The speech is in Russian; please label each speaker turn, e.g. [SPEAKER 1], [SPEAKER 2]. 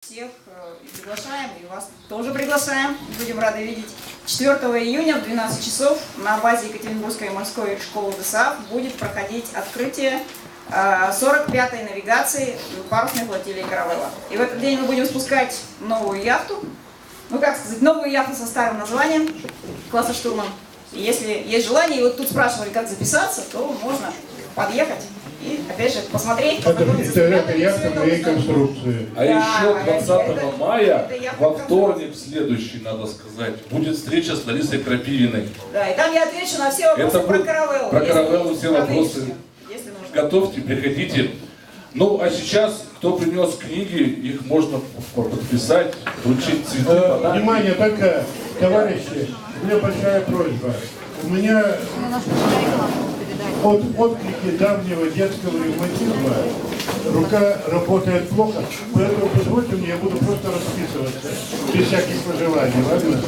[SPEAKER 1] Всех приглашаем, и вас тоже приглашаем. Будем рады видеть. 4 июня в 12 часов на базе Екатеринбургской морской школы ДСАФ будет проходить открытие 45-й навигации парусной флотилии «Каравелла». И в этот день мы будем спускать новую яхту, новую яхту со старым названием класса «Штурман». И если есть желание, и вот тут спрашивали, как записаться, то можно подъехать и, опять же, посмотреть.
[SPEAKER 2] Это яхта моей конструкции.
[SPEAKER 3] А еще 20 мая, во вторник следующий, надо сказать, будет встреча с Ларисой Крапивиной.
[SPEAKER 1] Да, и там я отвечу на все вопросы про «Каравеллу».
[SPEAKER 3] Про «Каравеллу» все вопросы.
[SPEAKER 1] Если нужно.
[SPEAKER 3] Готовьте, приходите. Ну, а сейчас, кто принес книги, их можно подписать, вручить цветы.
[SPEAKER 2] Внимание, только, товарищи, у меня большая просьба. У меня от отклики давнего детского ревматизма рука работает плохо, поэтому позвольте мне, я буду просто расписываться, без всяких пожеланий, ладно?